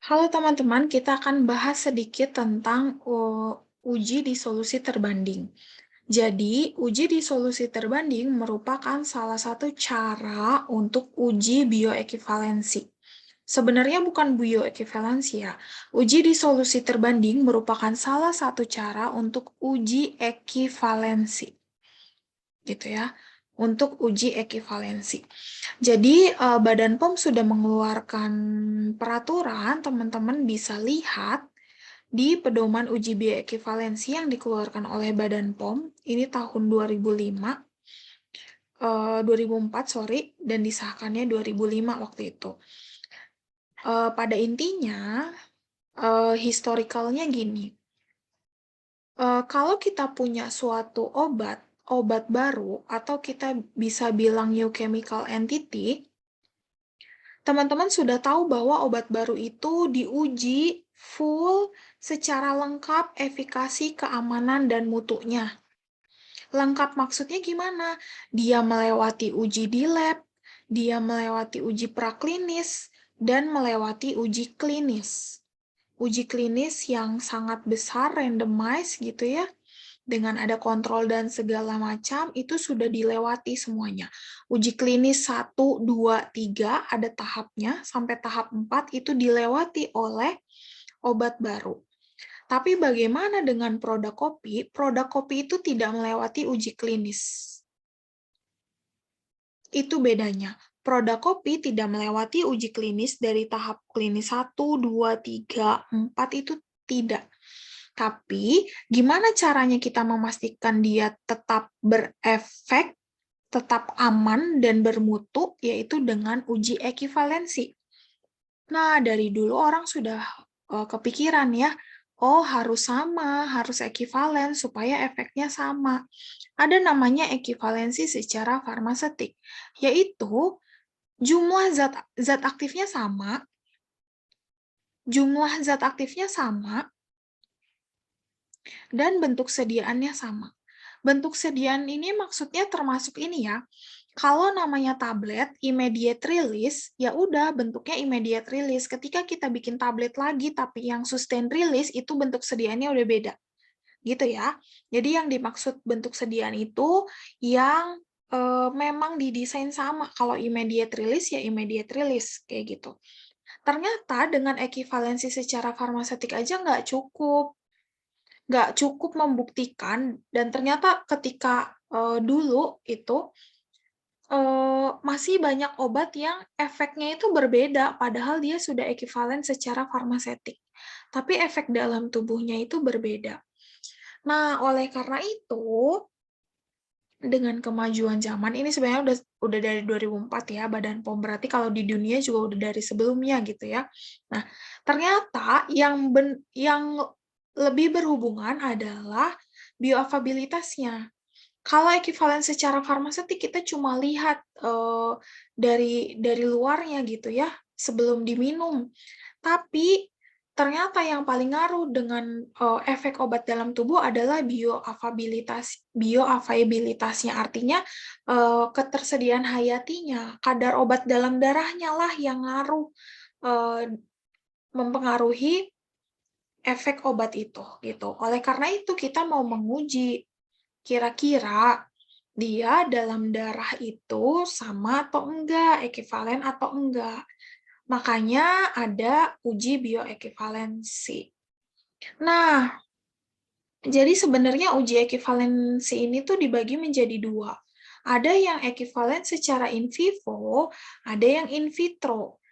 Halo teman-teman, kita akan bahas sedikit tentang uji disolusi terbanding. Jadi, uji disolusi terbanding merupakan salah satu cara untuk uji bioekivalensi. Sebenarnya bukan bioekivalensi ya. Uji disolusi terbanding merupakan salah satu cara untuk uji ekivalensi. Gitu ya. Untuk uji ekivalensi. Jadi, Badan POM sudah mengeluarkan peraturan, teman-teman bisa lihat di pedoman uji bioekivalensi yang dikeluarkan oleh Badan POM, ini tahun 2004, sorry, dan disahkannya 2005 waktu itu. Pada intinya, historicalnya gini, kalau kita punya suatu obat baru, atau kita bisa bilang new chemical entity, teman-teman sudah tahu bahwa obat baru itu diuji full secara lengkap efikasi, keamanan, dan mutunya. Lengkap maksudnya gimana? Dia melewati uji di lab, dia melewati uji praklinis, dan melewati uji klinis. Uji klinis yang sangat besar, randomized gitu ya, dengan ada kontrol dan segala macam, itu sudah dilewati semuanya. Uji klinis 1, 2, 3, ada tahapnya, sampai tahap 4 itu dilewati oleh obat baru. Tapi bagaimana dengan produk kopi? Produk kopi itu tidak melewati uji klinis. Itu bedanya. Produk kopi tidak melewati uji klinis dari tahap klinis 1, 2, 3, 4 itu tidak. Tapi, gimana caranya kita memastikan dia tetap berefek, tetap aman, dan bermutu, yaitu dengan uji ekivalensi. Nah, dari dulu orang sudah kepikiran ya, oh harus sama, harus ekivalen supaya efeknya sama. Ada namanya ekivalensi secara farmaseutik, yaitu jumlah zat aktifnya sama, dan bentuk sediaannya sama. Bentuk sediaan ini maksudnya termasuk ini ya. Kalau namanya tablet immediate release, ya udah bentuknya immediate release. Ketika kita bikin tablet lagi tapi yang sustain release itu bentuk sediaannya udah beda. Gitu ya. Jadi yang dimaksud bentuk sediaan itu yang memang didesain sama. Kalau immediate release ya immediate release kayak gitu. Ternyata dengan ekivalensi secara farmaseutik aja nggak cukup membuktikan, dan ternyata ketika dulu itu masih banyak obat yang efeknya itu berbeda, padahal dia sudah ekivalen secara farmaseutik. Tapi efek dalam tubuhnya itu berbeda. Nah, oleh karena itu, dengan kemajuan zaman, ini sebenarnya udah dari 2004 ya, Badan POM, berarti kalau di dunia juga udah dari sebelumnya gitu ya. Nah, ternyata yang lebih berhubungan adalah bioavailabilitasnya. Kalau ekivalen secara farmaseutik kita cuma lihat dari luarnya gitu ya, sebelum diminum. Tapi ternyata yang paling ngaruh dengan efek obat dalam tubuh adalah bioavailabilitasnya, artinya ketersediaan hayatinya, kadar obat dalam darahnya lah yang ngaruh, mempengaruhi efek obat itu gitu. Oleh karena itu kita mau menguji kira-kira dia dalam darah itu sama atau enggak, ekivalen atau enggak. Makanya ada uji bioekivalensi. Nah, jadi sebenarnya uji ekivalensi ini tuh dibagi menjadi dua. Ada yang ekivalen secara in vivo, ada yang in vitro.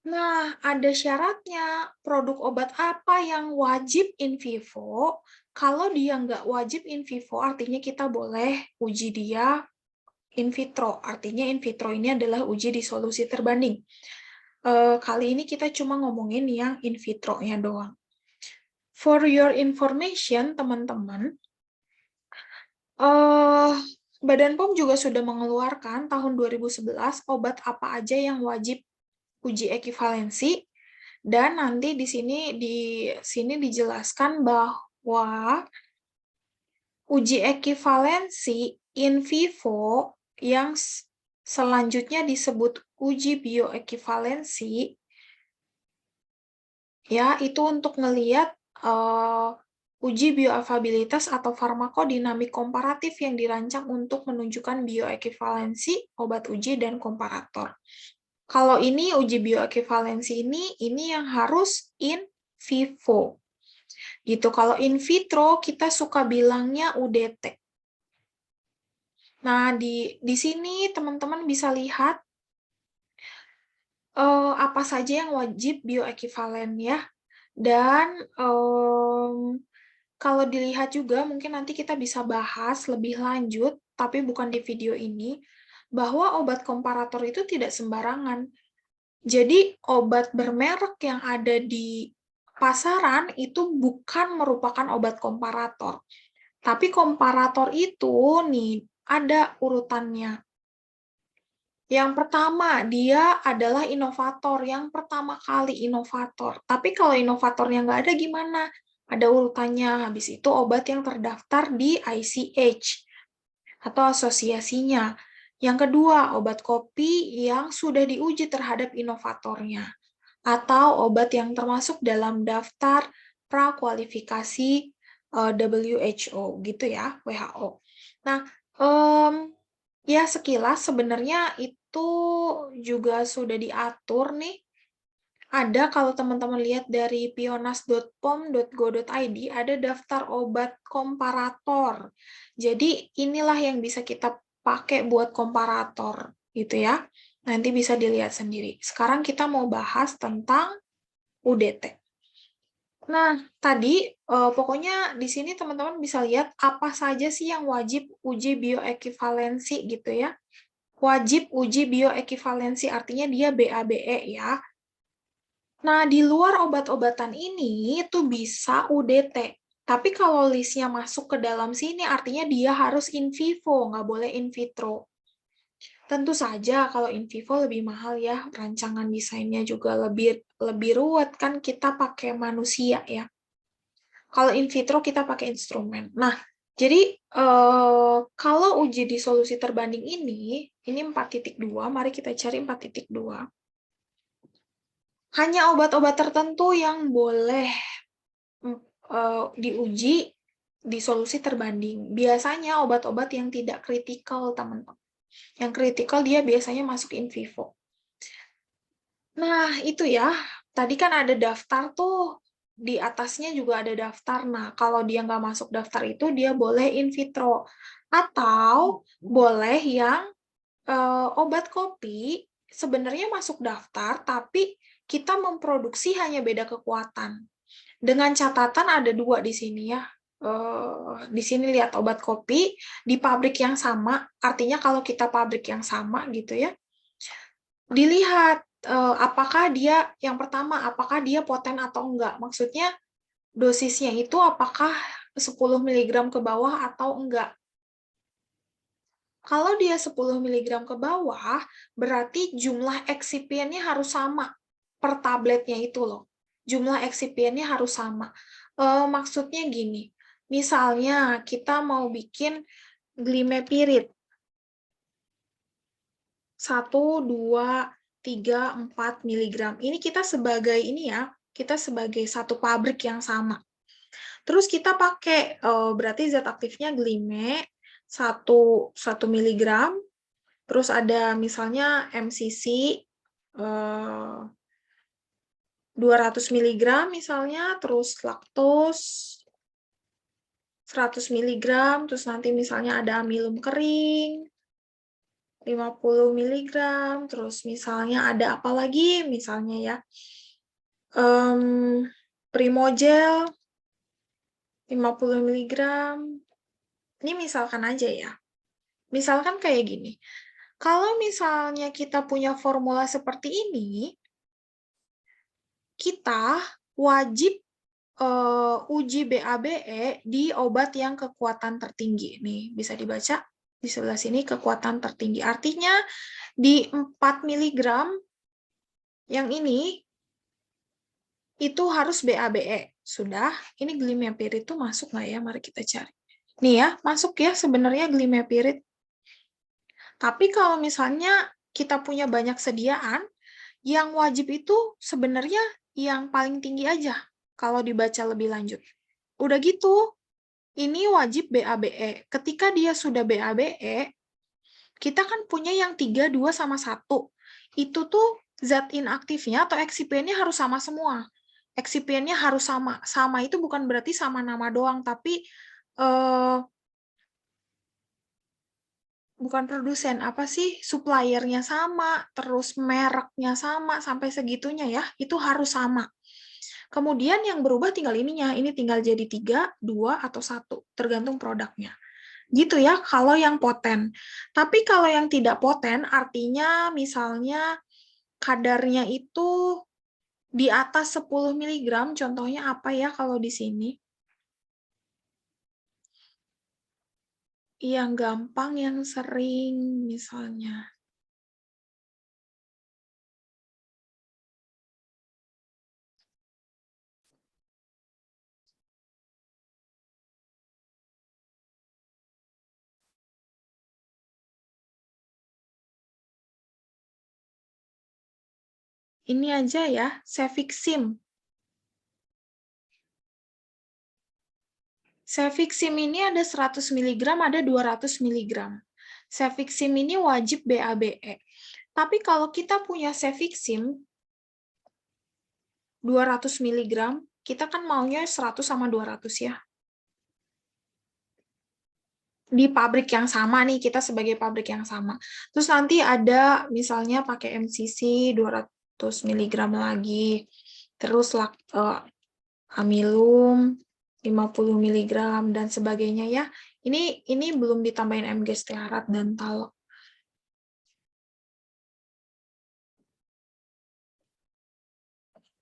Nah, ada syaratnya. Produk obat apa yang wajib in vivo? Kalau dia nggak wajib in vivo, artinya kita boleh uji dia in vitro. Artinya in vitro ini adalah uji disolusi terbanding. Kali ini kita cuma ngomongin yang in vitro-nya doang. For your information, teman-teman, Badan POM juga sudah mengeluarkan tahun 2011 obat apa aja yang wajib uji ekivalensi, dan nanti di sini dijelaskan bahwa uji ekivalensi in vivo yang selanjutnya disebut uji bioekivalensi Ya, itu untuk ngelihat uji bioavailabilitas atau farmakodinamik komparatif yang dirancang untuk menunjukkan bioekivalensi obat uji dan komparator. Kalau ini uji bioekivalensi ini yang harus in vivo. Gitu. Kalau in vitro kita suka bilangnya UDT. Nah, di sini teman-teman bisa lihat apa saja yang wajib bioekivalen ya. Dan kalau dilihat juga mungkin nanti kita bisa bahas lebih lanjut, tapi bukan di video ini, bahwa obat komparator itu tidak sembarangan. Jadi obat bermerek yang ada di pasaran itu bukan merupakan obat komparator. Tapi komparator itu nih ada urutannya. Yang pertama, dia adalah inovator. Yang pertama kali inovator. Tapi kalau inovatornya nggak ada gimana? Ada urutannya. Habis itu obat yang terdaftar di ICH atau asosiasinya. Yang kedua, obat kopi yang sudah diuji terhadap inovatornya. Atau obat yang termasuk dalam daftar prakualifikasi WHO, gitu ya, WHO. Nah, ya, sekilas sebenarnya itu juga sudah diatur nih. Ada kalau teman-teman lihat dari pionas.pom.go.id ada daftar obat komparator. Jadi inilah yang bisa kita pakai buat komparator gitu ya. Nanti bisa dilihat sendiri. Sekarang kita mau bahas tentang UDT. Nah, tadi pokoknya di sini teman-teman bisa lihat apa saja sih yang wajib uji bioekivalensi gitu ya. Wajib uji bioekivalensi, artinya dia BABE ya. Nah, di luar obat-obatan ini itu bisa UDT. Tapi kalau listnya masuk ke dalam sini, artinya dia harus in vivo, nggak boleh in vitro. Tentu saja kalau in vivo lebih mahal ya, rancangan desainnya juga lebih ruwet, kan kita pakai manusia ya. Kalau in vitro kita pakai instrumen. Nah, jadi kalau uji di solusi terbanding ini 4.2, mari kita cari 4.2. Hanya obat-obat tertentu yang boleh diuji di solusi terbanding. Biasanya obat-obat yang tidak kritikal, teman-teman. Yang kritikal dia biasanya masuk in vivo. Nah, itu ya. Tadi kan ada daftar tuh. Di atasnya juga ada daftar. Nah, kalau dia nggak masuk daftar itu, dia boleh in vitro. Atau boleh yang obat kopi sebenarnya masuk daftar, tapi kita memproduksi hanya beda kekuatan. Dengan catatan ada 2 di sini ya. Di sini lihat obat kopi di pabrik yang sama, artinya kalau kita pabrik yang sama gitu ya, dilihat apakah dia, yang pertama, apakah dia poten atau enggak. Maksudnya dosisnya itu apakah 10 mg ke bawah atau enggak. Kalau dia 10 mg ke bawah, berarti jumlah eksipiennya harus sama per tabletnya itu loh. Jumlah eksipiennya harus sama. Maksudnya gini, misalnya kita mau bikin glimepirid. 1, 2, 3, 4 mg. Ini kita sebagai ini ya, kita sebagai satu pabrik yang sama. Terus kita pakai, berarti zat aktifnya glime, 1 mg, terus ada misalnya MCC 200 mg misalnya, terus laktos 100 mg, terus nanti misalnya ada amilum kering 50 mg, terus misalnya ada apa lagi misalnya ya, Primogel 50 mg. Ini misalkan aja ya. Misalkan kayak gini. Kalau misalnya kita punya formula seperti ini, kita wajib uji BABE di obat yang kekuatan tertinggi. Nih, bisa dibaca di sebelah sini kekuatan tertinggi. Artinya di 4 mg yang ini itu harus BABE. Sudah, ini glimepirid itu masuk nggak ya? Mari kita cari. Nih ya, masuk ya sebenarnya glimepirid. Tapi kalau misalnya kita punya banyak sediaan, yang wajib itu sebenarnya yang paling tinggi aja kalau dibaca lebih lanjut. Udah gitu, ini wajib BABE. Ketika dia sudah BABE, kita kan punya yang 3, 2, sama 1. Itu tuh zat inaktifnya atau excipientnya harus sama semua. Excipientnya harus sama. Sama itu bukan berarti sama nama doang, tapi bukan produsen, apa sih, suppliernya sama, terus mereknya sama, sampai segitunya ya, itu harus sama. Kemudian yang berubah tinggal ininya, ini tinggal jadi 3, 2, atau 1, tergantung produknya. Gitu ya, kalau yang poten. Tapi kalau yang tidak poten, artinya misalnya kadarnya itu di atas 10 mg, contohnya apa ya kalau di sini? Yang gampang, yang sering, misalnya. Ini aja ya, Cefixim. Cefixim ini ada 100 mg, ada 200 mg. Cefixim ini wajib BABE. Tapi kalau kita punya Cefixim 200 mg, kita kan maunya 100 sama 200 ya. Di pabrik yang sama nih, kita sebagai pabrik yang sama. Terus nanti ada misalnya pakai MCC 200 mg lagi. Terus amilum 50 mg dan sebagainya ya. Ini belum ditambahin MG stearat dan talok.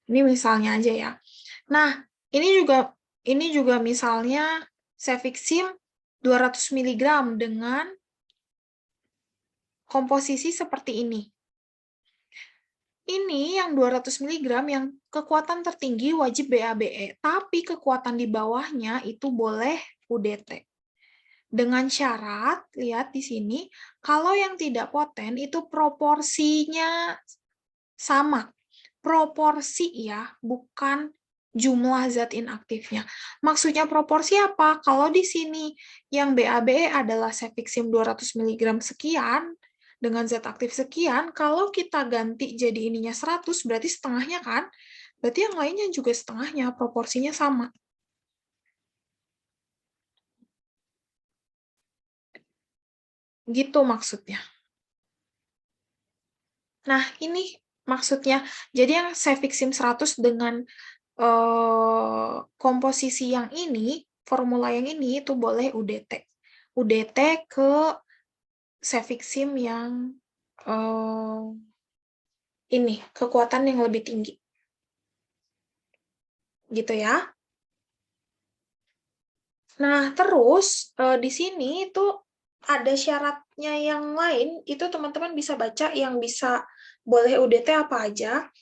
Ini misalnya aja ya. Nah, ini juga misalnya Cefixim 200 mg dengan komposisi seperti ini. Ini yang 200 mg yang kekuatan tertinggi wajib BABE, tapi kekuatan di bawahnya itu boleh UDT. Dengan syarat, lihat di sini, kalau yang tidak poten itu proporsinya sama. Proporsi ya, bukan jumlah zat inaktifnya. Maksudnya proporsi apa? Kalau di sini yang BABE adalah Cefixim 200 mg sekian, dengan zat aktif sekian, kalau kita ganti jadi ininya 100, berarti setengahnya kan? Berarti yang lainnya juga setengahnya, proporsinya sama. Gitu maksudnya. Nah, ini maksudnya. Jadi yang Cefixim 100 dengan komposisi yang ini, formula yang ini, itu boleh UDT. UDT ke Cefixim yang ini, kekuatan yang lebih tinggi. Gitu ya. Nah, terus di sini itu ada syaratnya yang lain, itu teman-teman bisa baca yang bisa boleh UDT apa aja.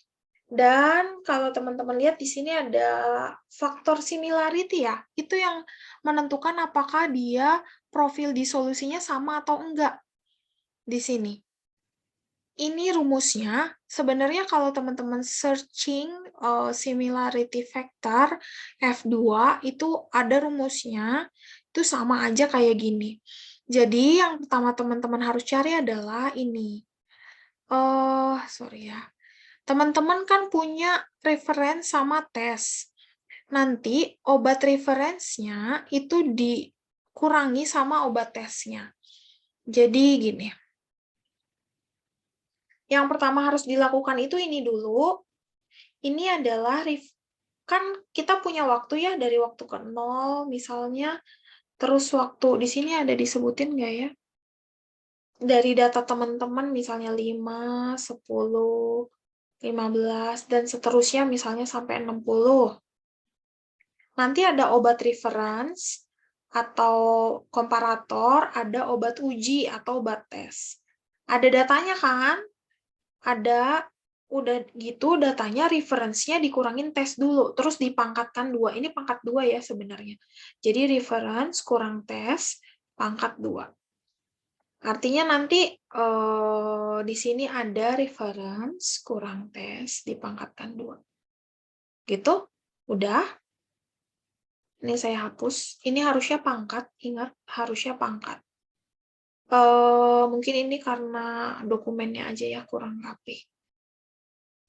Dan kalau teman-teman lihat di sini ada faktor similarity ya, itu yang menentukan apakah dia profil disolusinya sama atau enggak di sini. Ini rumusnya, sebenarnya kalau teman-teman searching similarity factor F2, itu ada rumusnya, itu sama aja kayak gini. Jadi yang pertama teman-teman harus cari adalah ini. Sorry ya. Teman-teman kan punya reference sama tes. Nanti obat referensinya itu dikurangi sama obat tesnya. Jadi gini, yang pertama harus dilakukan itu ini dulu. Ini adalah, kan kita punya waktu ya, dari waktu ke 0 misalnya, terus waktu di sini ada disebutin nggak ya? Dari data teman-teman misalnya 5, 10, 15, dan seterusnya misalnya sampai 60. Nanti ada obat reference atau komparator, ada obat uji atau obat tes. Ada datanya kan? Ada, udah gitu datanya reference-nya dikurangin tes dulu, terus dipangkatkan 2. Ini pangkat 2 ya sebenarnya. Jadi reference kurang tes, pangkat 2. Artinya nanti di sini ada reference kurang tes dipangkatkan 2. Gitu? Udah? Ini saya hapus. Ini harusnya pangkat, ingat harusnya pangkat. Mungkin ini karena dokumennya aja ya kurang rapi.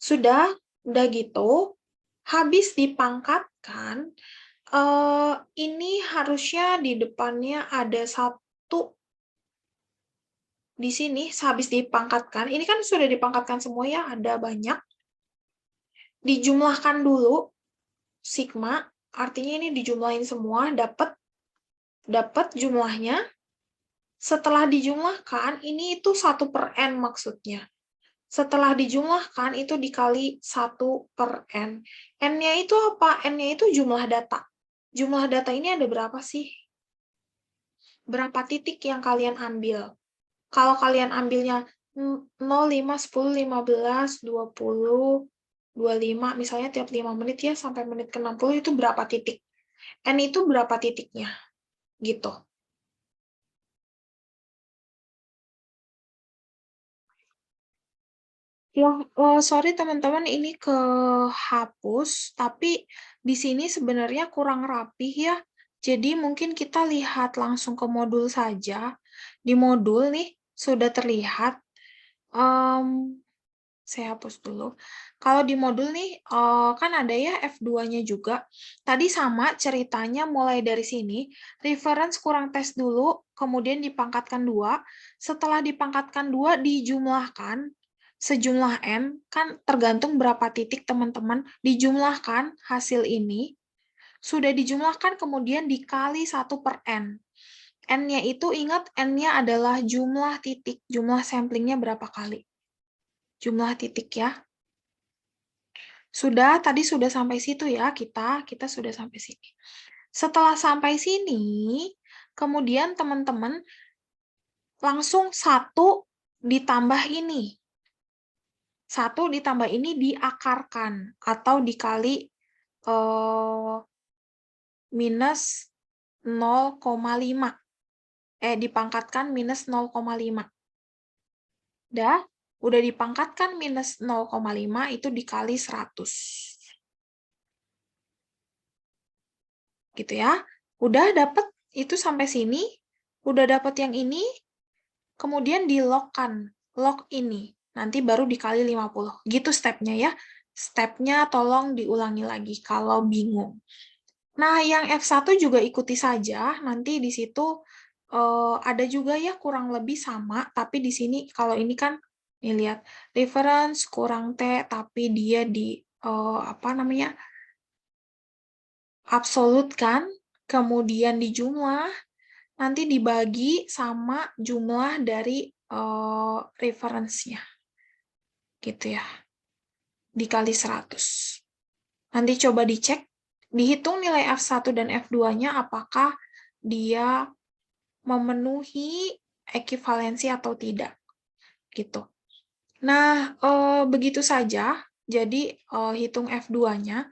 Udah gitu. Habis dipangkatkan, ini harusnya di depannya ada satu di sini. Habis dipangkatkan, ini kan sudah dipangkatkan semua ya, ada banyak. Dijumlahkan dulu sigma, artinya ini dijumlahin semua, dapat jumlahnya. Setelah dijumlahkan, ini itu 1/n maksudnya. Setelah dijumlahkan, itu dikali 1/n. N-nya itu apa? N-nya itu jumlah data. Jumlah data ini ada berapa sih? Berapa titik yang kalian ambil? Kalau kalian ambilnya 0, 5, 10, 15, 20, 25, misalnya tiap 5 menit ya, sampai menit ke-60 itu berapa titik? N itu berapa titiknya? Gitu. Ya, sorry teman-teman, ini kehapus, tapi di sini sebenarnya kurang rapih ya. Jadi mungkin kita lihat langsung ke modul saja. Di modul nih, sudah terlihat. Saya hapus dulu. Kalau di modul nih, kan ada ya F2-nya juga. Tadi sama ceritanya mulai dari sini, reference kurang tes dulu, kemudian dipangkatkan 2. Setelah dipangkatkan 2, dijumlahkan sejumlah N, kan tergantung berapa titik teman-teman, dijumlahkan hasil ini, sudah dijumlahkan kemudian dikali 1/n. N-nya itu ingat, N-nya adalah jumlah titik, jumlah samplingnya berapa kali. Jumlah titik ya. Tadi sudah sampai situ ya, kita sudah sampai sini. Setelah sampai sini, kemudian teman-teman langsung 1 ditambah ini. 1 ditambah ini diakarkan atau dikali minus 0,5. Dipangkatkan minus 0,5. Udah dipangkatkan minus 0,5 itu dikali 100. Gitu ya. Udah dapat itu sampai sini, udah dapat yang ini, kemudian di-lock-kan, lock ini. Nanti baru dikali 50. Gitu stepnya ya. Stepnya tolong diulangi lagi kalau bingung. Nah, yang F1 juga ikuti saja. Nanti di situ ada juga ya kurang lebih sama, tapi di sini kalau ini kan nih lihat reference kurang T, tapi dia di apa namanya? Absolutkan, kemudian dijumlah, nanti dibagi sama jumlah dari reference-nya. Gitu ya. Dikali 100. Nanti coba dicek, dihitung nilai F1 dan F2-nya apakah dia memenuhi ekivalensi atau tidak. Gitu. Nah, begitu saja. Jadi, hitung F2-nya.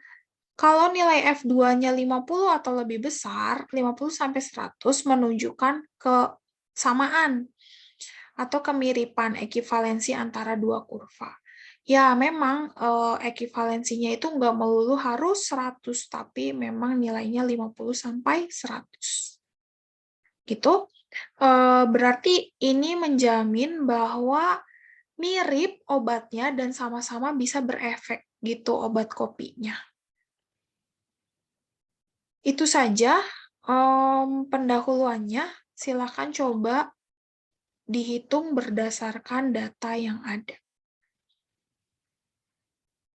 Kalau nilai F2-nya 50 atau lebih besar, 50 sampai 100 menunjukkan kesamaan atau kemiripan ekivalensi antara dua kurva. Ya, memang ekivalensinya itu nggak melulu harus 100, tapi memang nilainya 50 sampai 100. Gitu. Berarti ini menjamin bahwa mirip obatnya dan sama-sama bisa berefek gitu obat kopinya. Itu saja pendahuluannya. Silakan coba dihitung berdasarkan data yang ada.